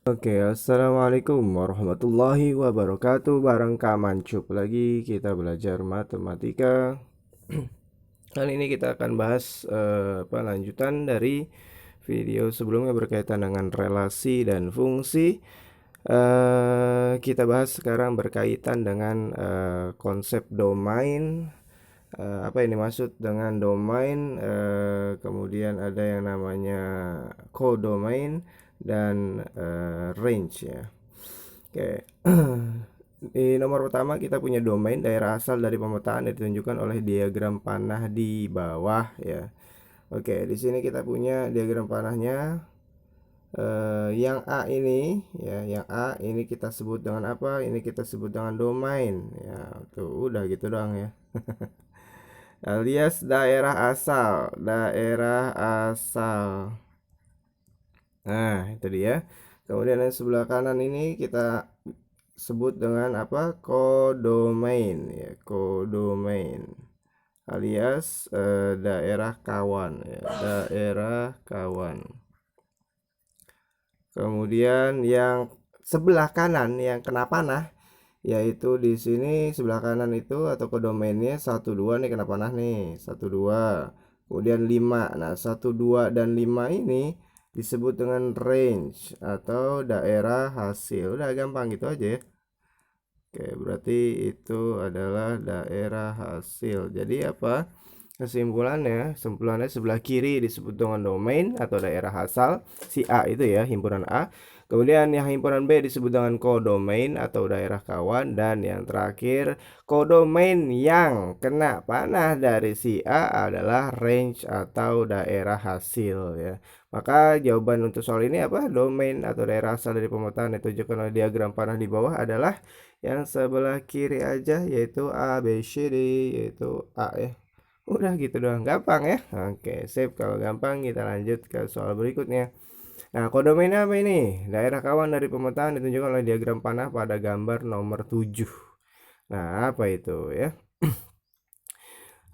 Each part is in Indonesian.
Oke, assalamualaikum warahmatullahi wabarakatuh. Bareng Kak Mancup lagi kita belajar matematika. Kali ini kita akan bahas lanjutan dari video sebelumnya berkaitan dengan relasi dan fungsi. Kita bahas sekarang berkaitan dengan konsep domain. Apa ini maksud dengan domain? Kemudian ada yang namanya codomain dan range ya. Oke. Di nomor pertama kita punya domain daerah asal dari pemetaan yang ditunjukkan oleh diagram panah di bawah ya. Oke, di sini kita punya diagram panahnya. Yang A ini ya, yang A ini kita sebut dengan apa? Ini kita sebut dengan domain ya. Tuh, udah gitu doang ya. Alias daerah asal, daerah asal. Nah, itu dia. Kemudian yang sebelah kanan ini kita sebut dengan apa? Kodomain ya, kodomain. Alias daerah kawan ya, daerah kawan. Kemudian yang sebelah kanan yang kena panah yaitu di sini sebelah kanan itu atau kodomainnya 1 2 nih kena panah nih, 1 2. Kemudian 5. Nah, 1 2 dan 5 ini disebut dengan range atau daerah hasil. Udah gampang gitu aja ya. Oke, berarti itu adalah daerah hasil. Jadi apa? Kesimpulannya sebelah kiri disebut dengan domain atau daerah asal si A itu ya, himpunan A. Kemudian yang himpunan B disebut dengan kodomain atau daerah kawan, dan yang terakhir kodomain yang kena panah dari si A adalah range atau daerah hasil ya. Maka jawaban untuk soal ini apa? Domain atau daerah asal dari pemetaan yang ditunjukkan oleh diagram panah di bawah adalah yang sebelah kiri aja, yaitu A, B, C, D, yaitu A ya. Udah gitu doang, gampang ya. Oke, sip. Kalau gampang kita lanjut ke soal berikutnya. Nah, kodomain apa ini? Daerah kawan dari pemetaan ditunjukkan oleh diagram panah pada gambar nomor 7. Nah, apa itu ya?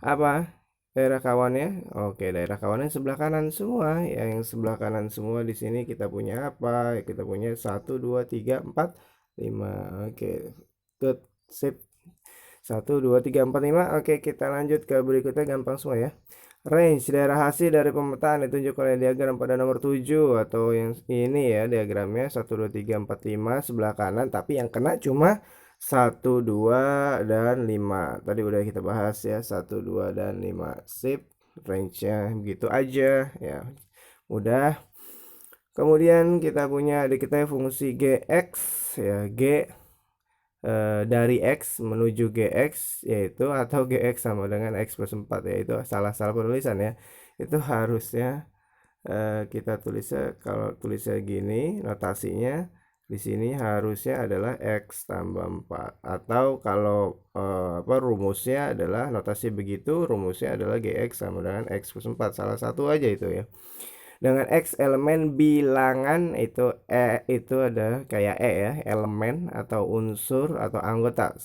Apa daerah kawannya? Oke, daerah kawannya sebelah kanan semua. Yang sebelah kanan semua di sini kita punya apa? Kita punya 1 2 3 4 5. Oke. Good. Sip. 1 2 3 4 5. Oke, kita lanjut ke berikutnya, gampang semua ya. Range daerah hasil dari pemetaan ditunjuk oleh diagram pada nomor 7 atau yang ini ya, diagramnya 1 2 3 4 5 sebelah kanan, tapi yang kena cuma 1 2 dan 5. Tadi udah kita bahas ya, 1 2 dan 5. Sip. Range-nya begitu aja ya. Udah. Kemudian kita punya kita fungsi gx ya, g dari X menuju GX yaitu, atau GX sama dengan X plus 4 yaitu salah penulisan ya. Itu harusnya kita tulisnya, kalau tulisnya gini notasinya di sini harusnya adalah X tambah 4, atau kalau rumusnya adalah notasi begitu, rumusnya adalah GX sama dengan X plus 4, salah satu aja itu ya. Dengan X elemen bilangan itu ada kayak ya, elemen atau unsur atau anggota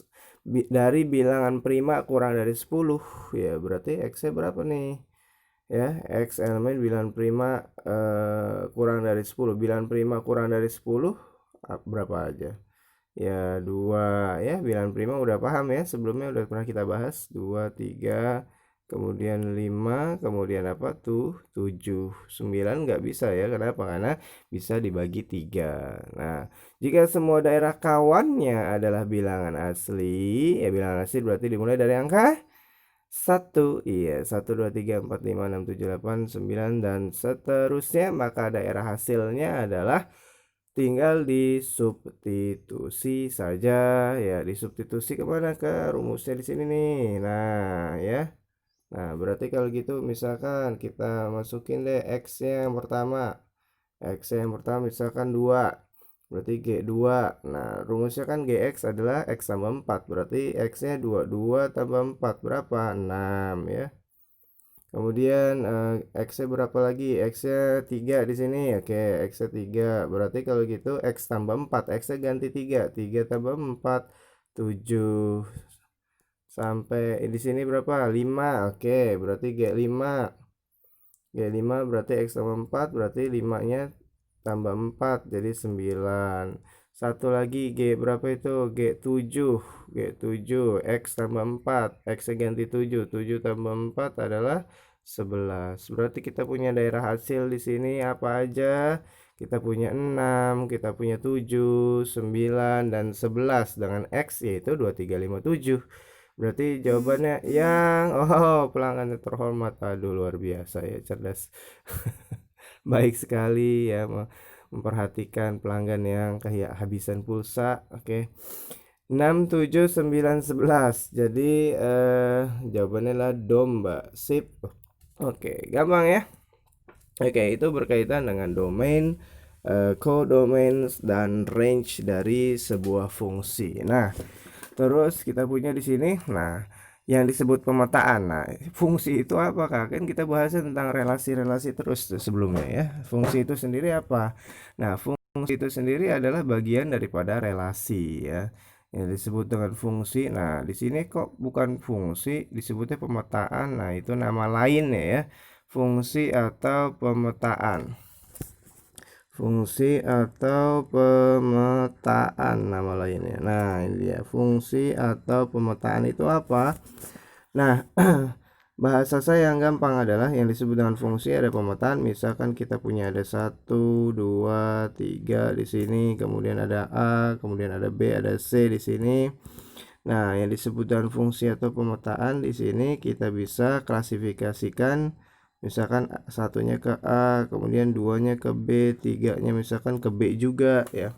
dari bilangan prima kurang dari 10 ya, berarti X-nya berapa nih? Ya, X elemen bilangan prima kurang dari 10. Bilangan prima kurang dari 10 berapa aja? Ya, 2 ya, bilangan prima udah paham ya, sebelumnya udah pernah kita bahas. 2 3, kemudian 5, kemudian apa tuh 7, 9 nggak bisa ya. Kenapa? Karena bisa dibagi 3. Nah, jika semua daerah kawannya adalah bilangan asli ya, bilangan asli berarti dimulai dari angka 1. Iya, 1 2 3 4 5 6 7 8 9 dan seterusnya, maka daerah hasilnya adalah tinggal disubstitusi saja ya. Disubstitusi kemana? Ke rumusnya di sini nih. Nah ya, nah berarti kalau gitu misalkan kita masukin deh X yang pertama. X yang pertama misalkan 2, berarti G2. Nah, rumusnya kan GX adalah X tambah 4, berarti X nya 2. 2 tambah 4 berapa? 6 ya. Kemudian X-nya berapa lagi? X-nya 3 di sini. Oke, X-nya 3. Berarti kalau gitu X tambah 4, X-nya ganti 3. 3 tambah 4, 7. Sampai di sini berapa? 5. Oke, berarti G5. G5 berarti X tambah 4, berarti 5-nya tambah 4 jadi 9. Satu lagi G berapa itu? G7. G7 X tambah 4, X ganti 7. 7 tambah 4 adalah 11. Berarti kita punya daerah hasil di sini apa aja? Kita punya 6, kita punya 7, 9 dan 11 dengan X yaitu 2357. Berarti jawabannya yang pelanggan terhormat. Aduh, luar biasa ya, cerdas. Baik sekali ya, memperhatikan pelanggan yang kehabisan pulsa. Oke. 6, 7, 9, 11. Jadi jawabannya adalah domba. Sip. Oke, gampang ya. Oke, itu berkaitan dengan domain, codomain dan range dari sebuah fungsi. Nah, terus kita punya di sini, nah, yang disebut pemetaan. Nah, fungsi itu apa, Kak? Kan kita bahasnya tentang relasi-relasi terus tuh sebelumnya ya. Fungsi itu sendiri apa? Nah, fungsi itu sendiri adalah bagian daripada relasi ya. Yang disebut dengan fungsi. Nah, di sini kok bukan fungsi, disebutnya pemetaan. Nah, itu nama lainnya ya. Fungsi atau pemetaan. Fungsi atau pemetaan nama lainnya. Nah, ini dia. Fungsi atau pemetaan itu apa? Nah, bahasa saya yang gampang adalah yang disebut dengan fungsi ada pemetaan. Misalkan kita punya ada 1, 2, 3 di sini, kemudian ada A, kemudian ada B, ada C di sini. Nah, yang disebut dengan fungsi atau pemetaan di sini kita bisa klasifikasikan, misalkan satunya ke A, kemudian duanya ke B, tiganya misalkan ke B juga ya.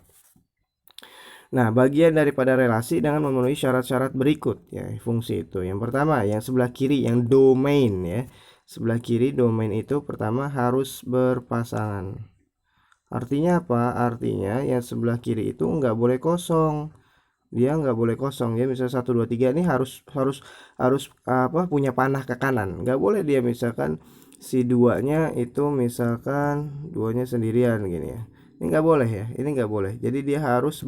Nah, bagian daripada relasi dengan memenuhi syarat-syarat berikut ya, fungsi itu. Yang pertama, yang sebelah kiri yang domain ya. Sebelah kiri domain itu pertama harus berpasangan. Artinya apa? Artinya yang sebelah kiri itu nggak boleh kosong. Dia nggak boleh kosong ya, misalnya 1 2 3 ini harus apa, punya panah ke kanan. Nggak boleh dia misalkan si duanya itu misalkan duanya sendirian gini ya, ini nggak boleh ya, ini nggak boleh. Jadi dia harus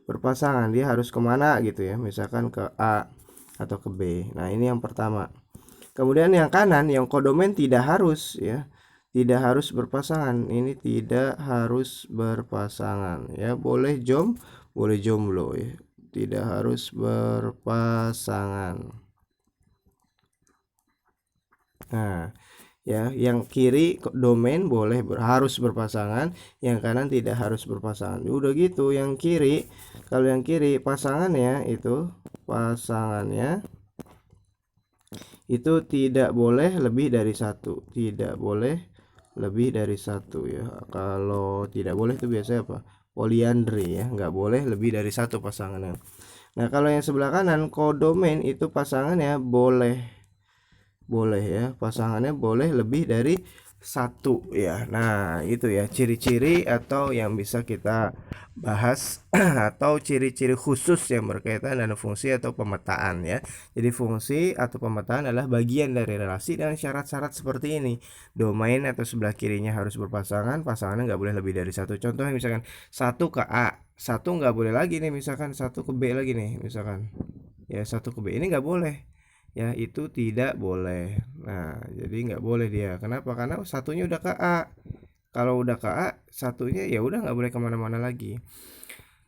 berpasangan, dia harus kemana gitu ya, misalkan ke A atau ke B. Nah, ini yang pertama. Kemudian yang kanan yang kodomen tidak harus ya, tidak harus berpasangan. Ini tidak harus berpasangan ya, boleh boleh jomblo ya, tidak harus berpasangan. Nah, ya, yang kiri domain boleh harus berpasangan, yang kanan tidak harus berpasangan. Udah gitu, yang kiri, kalau yang kiri pasangannya itu tidak boleh lebih dari satu, tidak boleh lebih dari satu ya. Kalau tidak boleh itu biasanya apa? Poliandri ya, nggak boleh lebih dari satu pasangannya. Nah, kalau yang sebelah kanan kodomain itu pasangannya boleh ya, pasangannya boleh lebih dari satu ya. Nah, itu ya ciri-ciri atau yang bisa kita bahas atau ciri-ciri khusus yang berkaitan dengan fungsi atau pemetaan ya. Jadi fungsi atau pemetaan adalah bagian dari relasi dengan syarat-syarat seperti ini. Domain atau sebelah kirinya harus berpasangan, pasangannya nggak boleh lebih dari satu. Contohnya misalkan satu ke A, satu nggak boleh lagi nih, misalkan satu ke B lagi nih, misalkan ya satu ke B ini nggak boleh ya, itu tidak boleh. Nah, jadi nggak boleh dia. Kenapa? Karena satunya udah ke A. Kalau udah ke A, satunya ya udah nggak boleh kemana-mana lagi.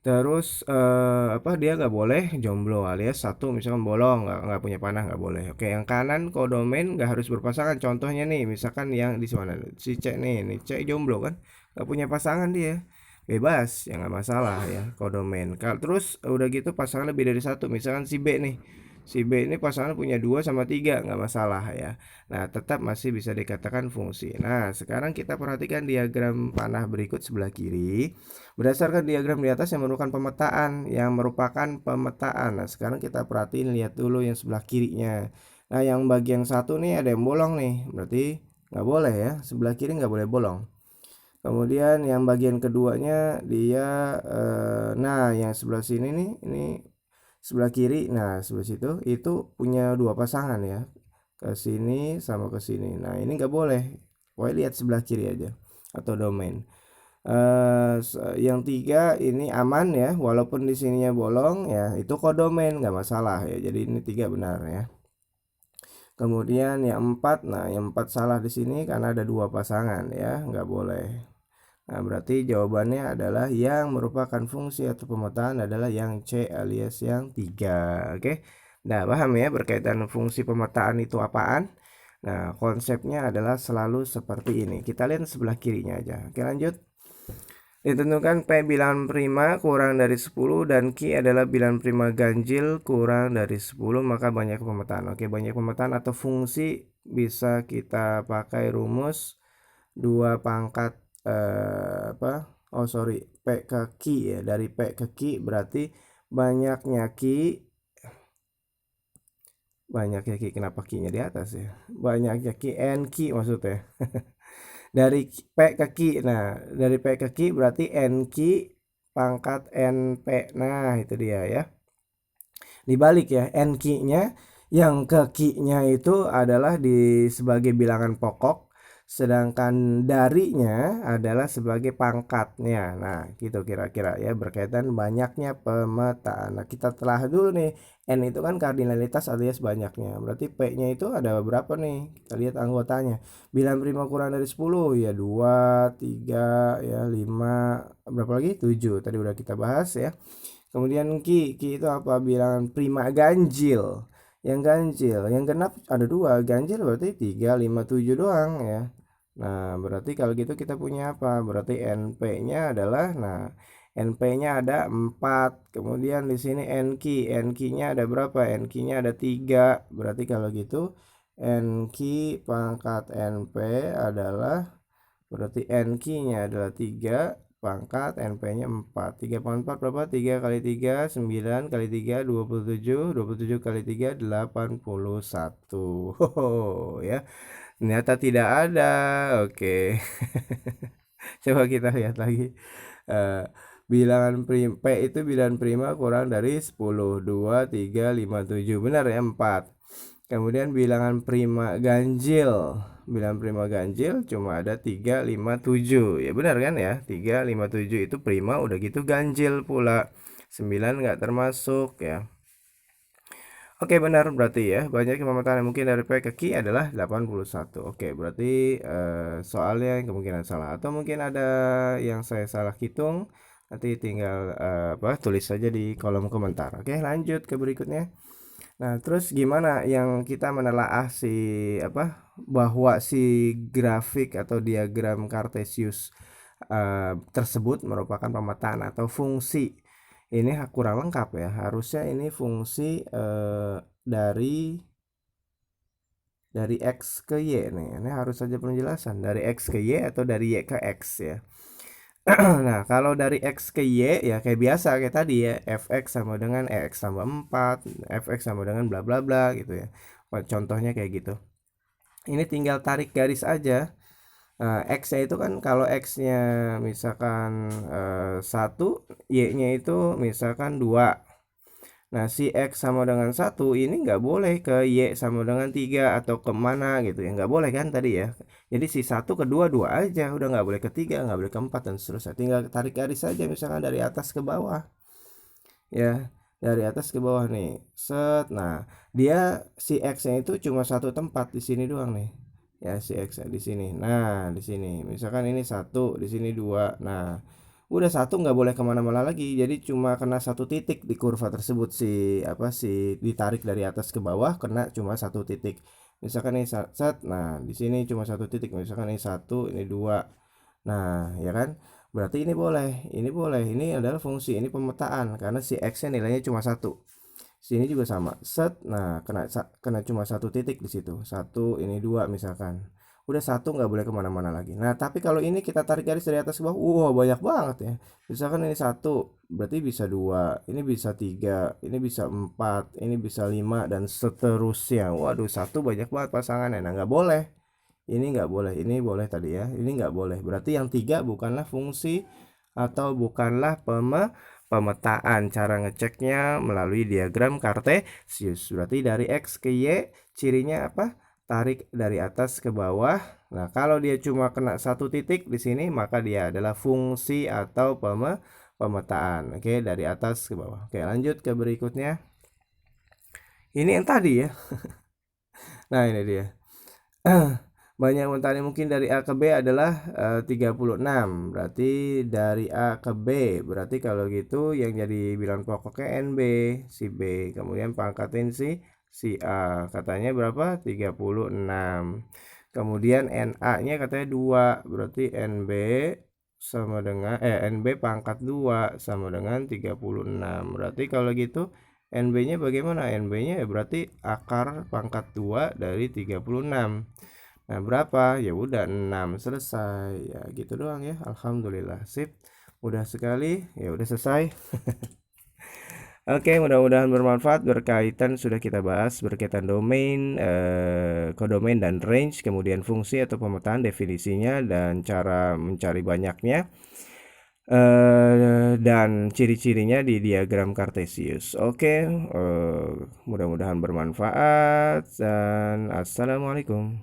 Terus apa, dia nggak boleh jomblo alias satu misalkan bolong, nggak punya panah, nggak boleh. Oke, yang kanan kodomen nggak harus berpasangan. Contohnya nih, misalkan yang di mana si C nih C jomblo kan, nggak punya pasangan dia, bebas ya, nggak masalah ya kodomen. Kalau terus udah gitu pasangan lebih dari satu, misalkan si B nih, si B ini pasangan punya 2 sama 3 nggak masalah ya. Nah, tetap masih bisa dikatakan fungsi. Nah, sekarang kita perhatikan diagram panah berikut sebelah kiri. Berdasarkan diagram di atas yang merupakan pemetaan. Nah, sekarang kita perhatiin, lihat dulu yang sebelah kirinya. Nah, yang bagian satu nih ada yang bolong nih, berarti nggak boleh ya, sebelah kiri nggak boleh bolong. Kemudian yang bagian keduanya dia nah yang sebelah sini nih, ini sebelah kiri, nah sebelah situ itu punya dua pasangan ya, ke sini sama ke sini. Nah, ini nggak boleh. Pokoknya lihat sebelah kiri aja atau domain. Yang tiga ini aman ya, walaupun di sininya bolong ya, itu kodomain nggak masalah ya. Jadi ini tiga benar ya. Kemudian yang empat, nah yang empat salah di sini karena ada dua pasangan ya, nggak boleh. Nah, berarti jawabannya adalah yang merupakan fungsi atau pemetaan adalah yang C alias yang 3. Oke. Nah, paham ya berkaitan fungsi pemetaan itu apaan? Nah, konsepnya adalah selalu seperti ini. Kita lihat sebelah kirinya aja. Oke, lanjut. Ditentukan P bilangan prima kurang dari 10 dan Q adalah bilangan prima ganjil kurang dari 10, maka banyak pemetaan. Oke, banyak pemetaan atau fungsi bisa kita pakai rumus 2 pangkat P ke Q ya. Dari P ke Q berarti banyaknya Q, kenapa Q-nya di atas ya? Banyaknya Q n Q maksudnya. Dari P ke Q. Nah, dari P ke Q berarti NQ pangkat NP. Nah, itu dia ya. Dibalik ya, NQ-nya yang ke Q-nya itu adalah sebagai bilangan pokok, sedangkan darinya adalah sebagai pangkatnya. Nah, gitu kira-kira ya berkaitan banyaknya pemetaan. Nah, kita telah dulu nih, N itu kan kardinalitas alias banyaknya. Berarti P-nya itu ada berapa nih? Kita lihat anggotanya. Bilangan prima kurang dari 10 ya 2, 3, ya 5, berapa lagi? 7. Tadi udah kita bahas ya. Kemudian Ki itu apa? Bilangan prima ganjil. Yang ganjil, yang genap ada 2, ganjil berarti 3, 5, 7 doang ya. Nah, berarti kalau gitu kita punya apa? Berarti NP-nya adalah, nah, NP-nya ada 4. Kemudian di sini NQ-nya ada berapa? NQ-nya ada 3. Berarti kalau gitu NQ pangkat NP adalah, berarti NQ-nya adalah 3 pangkat NP-nya 4. 3 pangkat 4 berapa? 3 kali 3 9 kali 3 27. 27 kali 3 81. Ya. Ternyata tidak ada. Oke. Coba kita lihat lagi. Eh, bilangan P itu bilangan prima kurang dari 10. 2, 3, 5, 7. Benar ya, 4. Kemudian bilangan prima ganjil. Bilangan prima ganjil cuma ada 3, 5, 7. Ya benar kan ya? 3, 5, 7 itu prima, udah gitu ganjil pula. 9 nggak termasuk ya. Oke, benar berarti ya. Banyak pemetaan yang mungkin dari P ke Q adalah 81. Oke, berarti soalnya yang kemungkinan salah, atau mungkin ada yang saya salah hitung. Nanti tinggal tulis saja di kolom komentar. Oke, lanjut ke berikutnya. Nah, terus gimana yang kita menelaah bahwa si grafik atau diagram Cartesius tersebut merupakan pemetaan atau fungsi. Ini kurang lengkap ya. Harusnya ini fungsi dari X ke Y nih. Ini harus saja penjelasan dari X ke Y atau dari Y ke X ya. Nah, kalau dari X ke Y ya kayak biasa kayak tadi ya, fx sama dengan x tambah 4, fx sama dengan bla bla bla gitu ya. Contohnya kayak gitu. Ini tinggal tarik garis aja. X-nya itu kan kalau X-nya misalkan 1, Y-nya itu misalkan 2. Nah, si X sama dengan 1 ini nggak boleh ke Y sama dengan 3 atau kemana gitu ya. Nggak boleh kan tadi ya. Jadi si 1 ke 2, 2 aja. Udah nggak boleh ke 3, nggak boleh ke 4 dan seterusnya. Tinggal tarik garis saja misalkan dari atas ke bawah. Ya, dari atas ke bawah nih. Set. Nah, dia si X-nya itu cuma satu tempat di sini doang nih. Ya, si X di sini. Nah, di sini. Misalkan ini 1, di sini 2. Nah, udah 1 nggak boleh kemana-mana lagi, jadi cuma kena satu titik di kurva tersebut. Si ditarik dari atas ke bawah kena cuma satu titik. Misalkan ini set, nah di sini cuma satu titik, misalkan ini 1, ini 2. Nah, ya kan, berarti ini adalah fungsi, ini pemetaan karena si X nya nilainya cuma 1. Sini juga sama, set. Nah, kena cuma satu titik di situ, 1, ini 2 misalkan. Udah 1 nggak boleh kemana-mana lagi. Nah, tapi kalau ini kita tarik garis dari atas ke bawah, wah banyak banget ya. Misalkan ini 1, berarti bisa 2, ini bisa 3, ini bisa 4, ini bisa 5 dan seterusnya. Waduh, 1 banyak banget pasangannya. Nah, nggak boleh. Ini nggak boleh, ini boleh tadi ya. Ini nggak boleh. Berarti yang 3 bukanlah fungsi atau bukanlah pemetaan. Cara ngeceknya melalui diagram Cartesius. Berarti dari X ke Y cirinya apa? Tarik dari atas ke bawah. Nah, kalau dia cuma kena satu titik di sini, maka dia adalah fungsi atau pemetaan. Oke, dari atas ke bawah. Oke, lanjut ke berikutnya. Ini yang tadi ya. Nah, ini dia. Banyak mentari mungkin dari A ke B adalah 36. Berarti dari A ke B. Berarti kalau gitu yang jadi bilangan pokoknya NB, si B. Kemudian pangkatin si A. Katanya berapa? 36. Kemudian NA-nya katanya 2. Berarti NB sama dengan NB pangkat 2 sama dengan 36. Berarti kalau gitu NB-nya bagaimana? NB-nya ya berarti akar pangkat 2 dari 36. Nah, berapa? Ya udah 6, selesai. Ya, gitu doang ya. Alhamdulillah. Sip. Mudah sekali. Ya udah selesai. Oke, mudah-mudahan bermanfaat. Berkaitan sudah kita bahas berkaitan domain, kodomain dan range, kemudian fungsi atau pemetaan definisinya dan cara mencari banyaknya. Dan ciri-cirinya di diagram Cartesius. Oke, mudah-mudahan bermanfaat dan assalamualaikum.